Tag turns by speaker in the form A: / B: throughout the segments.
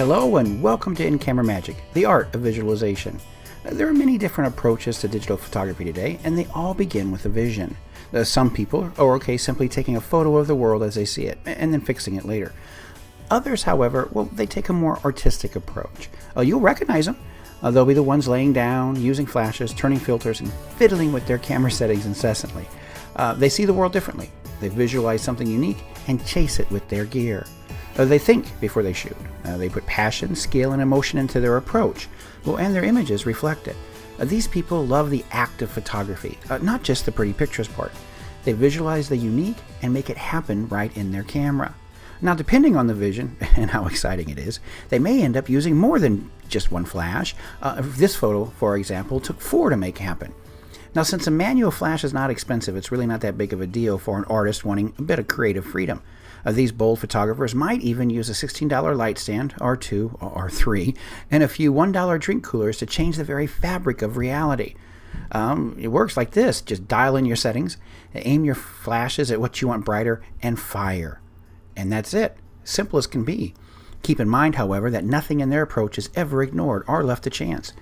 A: Hello and welcome to In-Camera Magic, the art of visualization. There are many different approaches to digital photography today, and they all begin with a vision. Some people are okay simply taking a photo of the world as they see it, and then fixing it later. Others, however, well, they take a more artistic approach. You'll recognize them. They'll be the ones laying down, using flashes, turning filters, and fiddling with their camera settings incessantly. They see the world differently. They visualize something unique and chase it with their gear. They think before they shoot. They put passion, skill, and emotion into their approach. And their images reflect it. These people love the act of photography, not just the pretty pictures part. They visualize the unique and make it happen right in their camera. Now, depending on the vision and how exciting it is, they may end up using more than just one flash. This photo, for example, took 4 to make happen. Now, since a manual flash is not expensive, it's really not that big of a deal for an artist wanting a bit of creative freedom. These bold photographers might even use a $16 light stand, or 2, or 3, and a few $1 drink coolers to change the very fabric of reality. It works like this. Just dial in your settings, aim your flashes at what you want brighter, and fire. And that's it. Simple as can be. Keep in mind, however, that nothing in their approach is ever ignored or left to chance.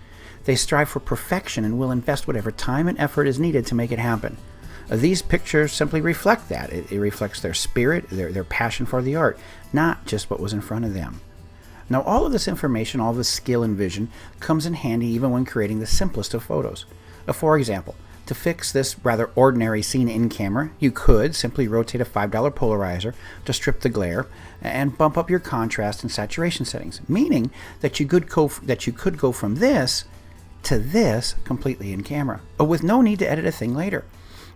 A: They strive for perfection and will invest whatever time and effort is needed to make it happen. These pictures simply reflect that. It reflects their spirit, their passion for the art, not just what was in front of them. Now, all of this information, all this skill and vision, comes in handy even when creating the simplest of photos. For example, to fix this rather ordinary scene in camera, you could simply rotate a $5 polarizer to strip the glare and bump up your contrast and saturation settings, meaning that you could go from this to this completely in camera, with no need to edit a thing later.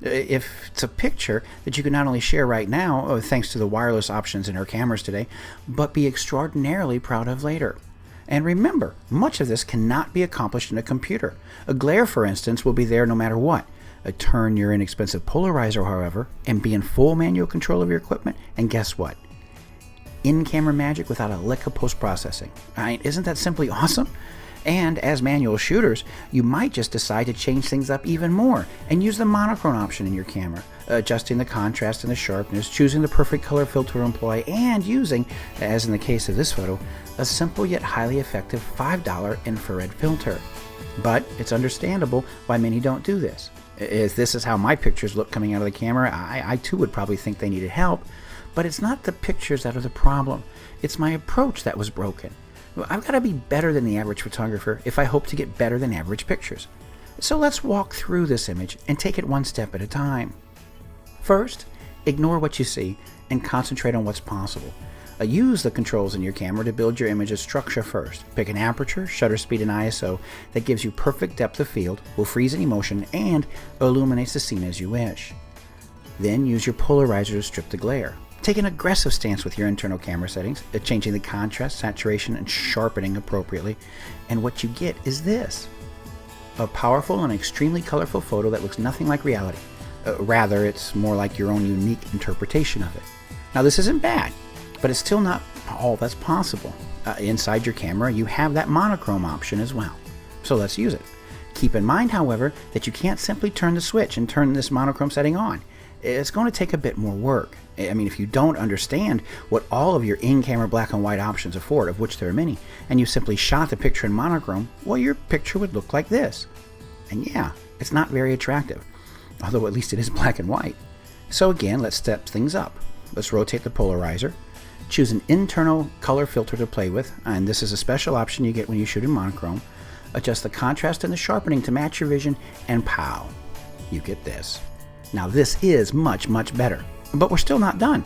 A: If it's a picture that you can not only share right now, thanks to the wireless options in our cameras today, but be extraordinarily proud of later. And remember, much of this cannot be accomplished in a computer. A glare, for instance, will be there no matter what. Turn your inexpensive polarizer, however, and be in full manual control of your equipment, and guess what? In-camera magic without a lick of post-processing. Isn't that simply awesome? And as manual shooters, you might just decide to change things up even more and use the monochrome option in your camera, adjusting the contrast and the sharpness, choosing the perfect color filter to employ, and using, as in the case of this photo, a simple yet highly effective $5 infrared filter. But it's understandable why many don't do this. If this is how my pictures look coming out of the camera, I too would probably think they needed help. But it's not the pictures that are the problem. It's my approach that was broken. I've got to be better than the average photographer if I hope to get better than average pictures. So let's walk through this image and take it one step at a time. First, ignore what you see and concentrate on what's possible. Use the controls in your camera to build your image's structure first. Pick an aperture, shutter speed, and ISO that gives you perfect depth of field, will freeze any motion, and illuminates the scene as you wish. Then use your polarizer to strip the glare. Take an aggressive stance with your internal camera settings, changing the contrast, saturation, and sharpening appropriately, and what you get is this. A powerful and extremely colorful photo that looks nothing like reality. Rather, it's more like your own unique interpretation of it. Now, this isn't bad, but it's still not all that's possible. Inside your camera, you have that monochrome option as well. So let's use it. Keep in mind, however, that you can't simply turn the switch and turn this monochrome setting on. It's going to take a bit more work. If you don't understand what all of your in-camera black and white options afford, of which there are many, and you simply shot the picture in monochrome, well, your picture would look like this. And yeah, it's not very attractive, although at least it is black and white. So again, let's step things up. Let's rotate the polarizer, choose an internal color filter to play with, and this is a special option you get when you shoot in monochrome. Adjust the contrast and the sharpening to match your vision, and pow, you get this. Now this is much, much better, but we're still not done.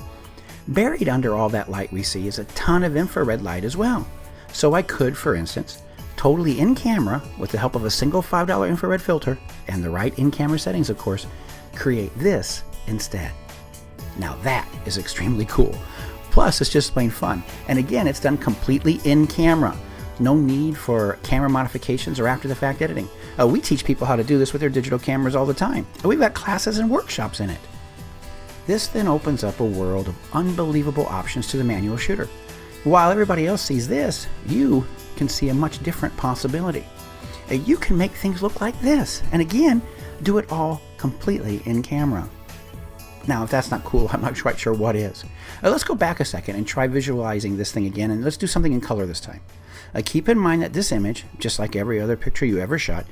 A: Buried under all that light we see is a ton of infrared light as well. So I could, for instance, totally in camera, with the help of a single $5 infrared filter, and the right in-camera settings of course, create this instead. Now that is extremely cool. Plus it's just plain fun. And again, it's done completely in camera. No need for camera modifications or after-the-fact editing. We teach people how to do this with their digital cameras all the time. We've got classes and workshops in it. This then opens up a world of unbelievable options to the manual shooter. While everybody else sees this, you can see a much different possibility. You can make things look like this, and again, do it all completely in camera. Now, if that's not cool, I'm not quite sure what is. Let's go back a second and try visualizing this thing again, and let's do something in color this time. Keep in mind that this image, just like every other picture you ever shot,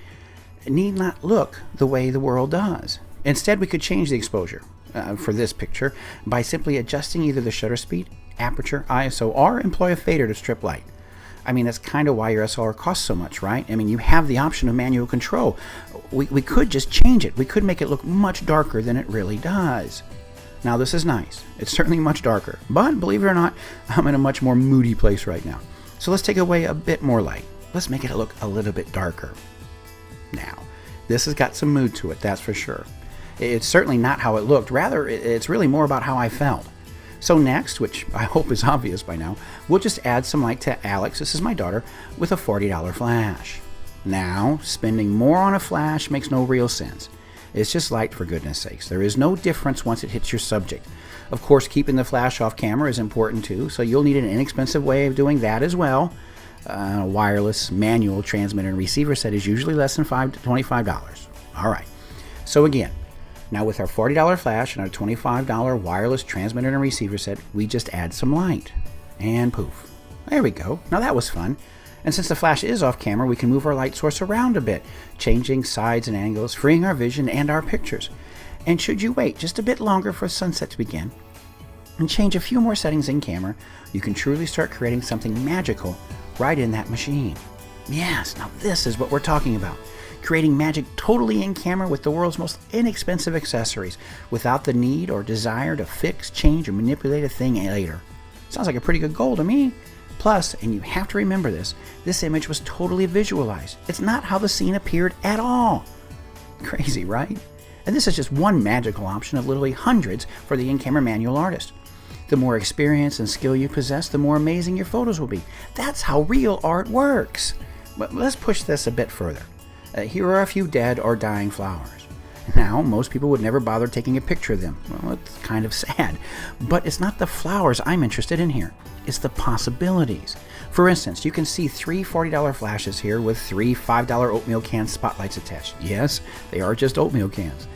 A: need not look the way the world does. Instead, we could change the exposure for this picture by simply adjusting either the shutter speed, aperture, ISO, or employ a fader to strip light. I mean, that's kind of why your SLR costs so much, right? I mean, you have the option of manual control. We could just change it. We could make it look much darker than it really does. Now, this is nice. It's certainly much darker, but believe it or not, I'm in a much more moody place right now. So let's take away a bit more light. Let's make it look a little bit darker. Now, this has got some mood to it, that's for sure. It's certainly not how it looked. Rather, it's really more about how I felt. So next, which I hope is obvious by now, we'll just add some light to Alex, this is my daughter, with a $40 flash. Now, spending more on a flash makes no real sense. It's just light, for goodness sakes. There is no difference once it hits your subject. Of course, keeping the flash off camera is important too, so you'll need an inexpensive way of doing that as well. A wireless manual transmitter and receiver set is usually less than $5 to $25. All right, so again, now with our $40 flash and our $25 wireless transmitter and receiver set, we just add some light. And poof. There we go. Now that was fun. And since the flash is off camera, we can move our light source around a bit, changing sides and angles, freeing our vision and our pictures. And should you wait just a bit longer for sunset to begin, and change a few more settings in camera, you can truly start creating something magical right in that machine. Yes, now this is what we're talking about. Creating magic totally in camera with the world's most inexpensive accessories, without the need or desire to fix, change, or manipulate a thing later. Sounds like a pretty good goal to me. Plus, and you have to remember this image was totally visualized. It's not how the scene appeared at all. Crazy, right? And this is just one magical option of literally hundreds for the in-camera manual artist. The more experience and skill you possess, the more amazing your photos will be. That's how real art works. But let's push this a bit further. Here are a few dead or dying flowers. Now, most people would never bother taking a picture of them. Well, it's kind of sad. But it's not the flowers I'm interested in here. It's the possibilities. For instance, you can see 3 $40 flashes here with 3 $5 oatmeal can spotlights attached. Yes, they are just oatmeal cans.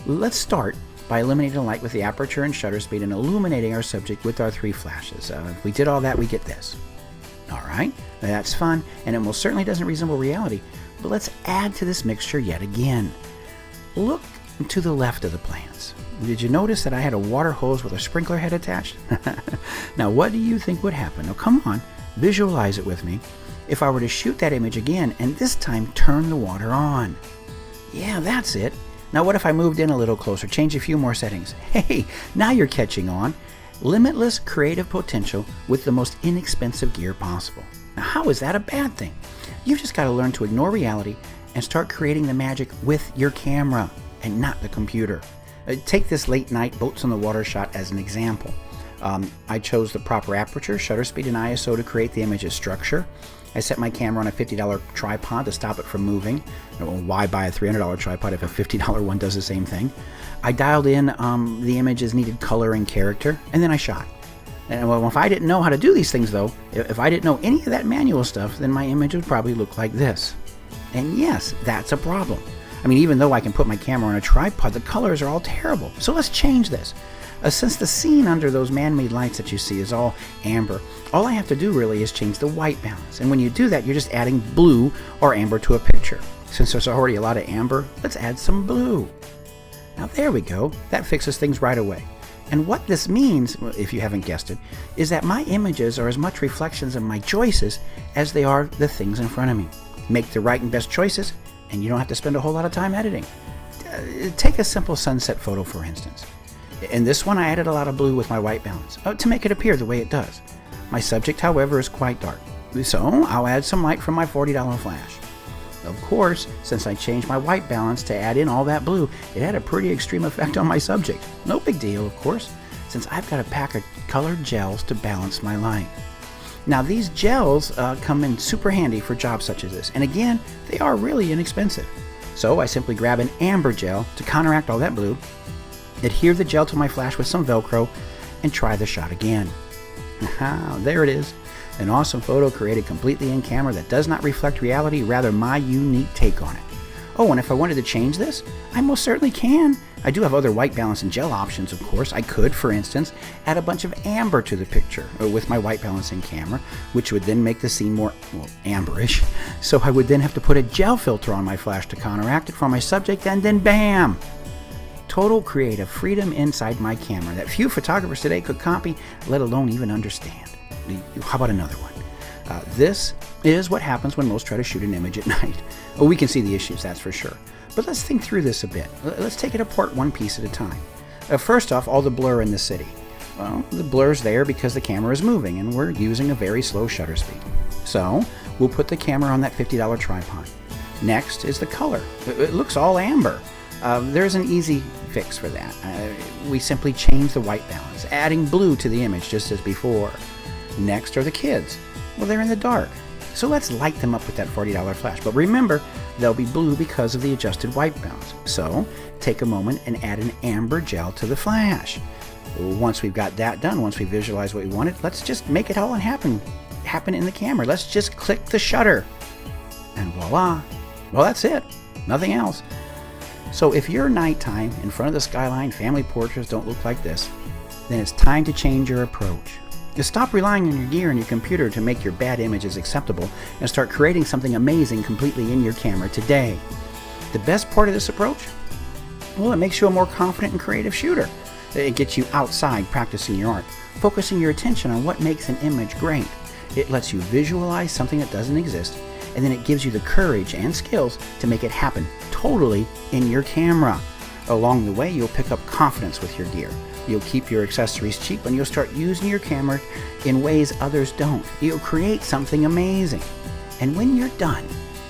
A: Let's start by eliminating the light with the aperture and shutter speed and illuminating our subject with our 3 flashes. If we did all that, we get this. All right, that's fun, and it most certainly doesn't resemble reality. But let's add to this mixture yet again. Look to the left of the plants. Did you notice that I had a water hose with a sprinkler head attached? Now, what do you think would happen? Now, come on, visualize it with me. If I were to shoot that image again and this time turn the water on. Yeah, that's it. Now, what if I moved in a little closer, change a few more settings? Hey, now you're catching on. Limitless creative potential with the most inexpensive gear possible. Now, how is that a bad thing? You've just got to learn to ignore reality and start creating the magic with your camera and not the computer. Take this late night boats on the water shot as an example. I chose the proper aperture, shutter speed, and ISO to create the image's structure. I set my camera on a $50 tripod to stop it from moving. Why buy a $300 tripod if a $50 one does the same thing? I dialed in the image's needed color and character, and then I shot. And well, if I didn't know how to do these things though, if I didn't know any of that manual stuff, then my image would probably look like this. And yes, that's a problem. I mean, even though I can put my camera on a tripod, the colors are all terrible. So let's change this. Since the scene under those man-made lights that you see is all amber, all I have to do really is change the white balance. And when you do that, you're just adding blue or amber to a picture. Since there's already a lot of amber, let's add some blue. Now there we go. That fixes things right away. And what this means, if you haven't guessed it, is that my images are as much reflections of my choices as they are the things in front of me. Make the right and best choices, and you don't have to spend a whole lot of time editing. Take a simple sunset photo, for instance. In this one, I added a lot of blue with my white balance to make it appear the way it does. My subject, however, is quite dark, so I'll add some light from my $40 flash. Of course, since I changed my white balance to add in all that blue, it had a pretty extreme effect on my subject. No big deal, of course, since I've got a pack of colored gels to balance my light. Now, these gels come in super handy for jobs such as this, and again, they are really inexpensive. So I simply grab an amber gel to counteract all that blue, adhere the gel to my flash with some Velcro, and try the shot again. There it is. An awesome photo created completely in camera that does not reflect reality, rather my unique take on it. Oh, and if I wanted to change this, I most certainly can. I do have other white balance and gel options, of course. I could, for instance, add a bunch of amber to the picture with my white balancing camera, which would then make the scene more, well, amberish. So I would then have to put a gel filter on my flash to counteract it for my subject, and then bam! Total creative freedom inside my camera that few photographers today could copy, let alone even understand. How about another one? This is what happens when most try to shoot an image at night. Oh, we can see the issues, that's for sure. But let's think through this a bit. Let's take it apart one piece at a time. First off, all the blur in the city. Well, the blur's there because the camera is moving and we're using a very slow shutter speed. So we'll put the camera on that $50 tripod. Next is the color. It looks all amber. There's an easy fix for that. We simply change the white balance, adding blue to the image just as before. Next are the kids. Well, they're in the dark. So let's light them up with that $40 flash. But remember, they'll be blue because of the adjusted white balance. So take a moment and add an amber gel to the flash. Once we've got that done, once we visualize what we wanted, let's just make it all happen in the camera. Let's just click the shutter. And voila. Well, that's it. Nothing else. So if your nighttime in front of the skyline family portraits don't look like this, then it's time to change your approach. You stop relying on your gear and your computer to make your bad images acceptable and start creating something amazing completely in your camera today. The best part of this approach? Well, it makes you a more confident and creative shooter. It gets you outside practicing your art, focusing your attention on what makes an image great. It lets you visualize something that doesn't exist, and then it gives you the courage and skills to make it happen totally in your camera. Along the way, you'll pick up confidence with your gear. You'll keep your accessories cheap and you'll start using your camera in ways others don't. You'll create something amazing. And when you're done,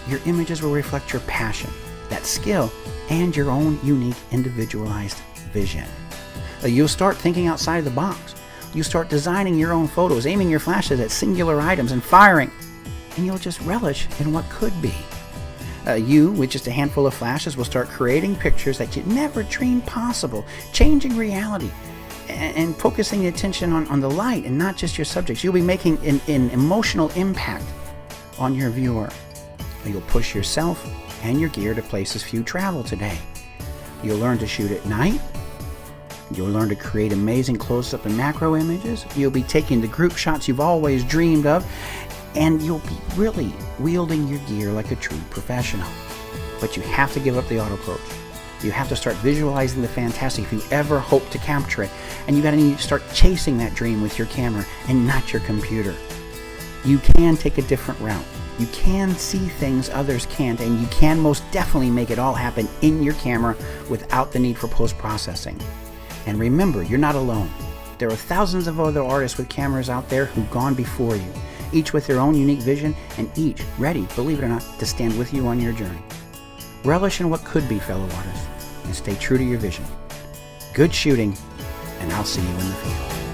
A: your images will reflect your passion, that skill, and your own unique individualized vision. You'll start thinking outside the box. You start designing your own photos, aiming your flashes at singular items and firing. And you'll just relish in what could be. You, with just a handful of flashes, will start creating pictures that you never dreamed possible, changing reality, and focusing attention on the light and not just your subjects. You'll be making an emotional impact on your viewer. You'll push yourself and your gear to places few travel today. You'll learn to shoot at night. You'll learn to create amazing close-up and macro images. You'll be taking the group shots you've always dreamed of. And you'll be really wielding your gear like a true professional. But you have to give up the auto approach. You have to start visualizing the fantastic if you ever hope to capture it. And you gotta start chasing that dream with your camera and not your computer. You can take a different route. You can see things others can't, and you can most definitely make it all happen in your camera without the need for post-processing. And remember, you're not alone. There are thousands of other artists with cameras out there who've gone before you, each with their own unique vision and each ready, believe it or not, to stand with you on your journey. Relish in what could be, fellow artists, and stay true to your vision. Good shooting, and I'll see you in the field.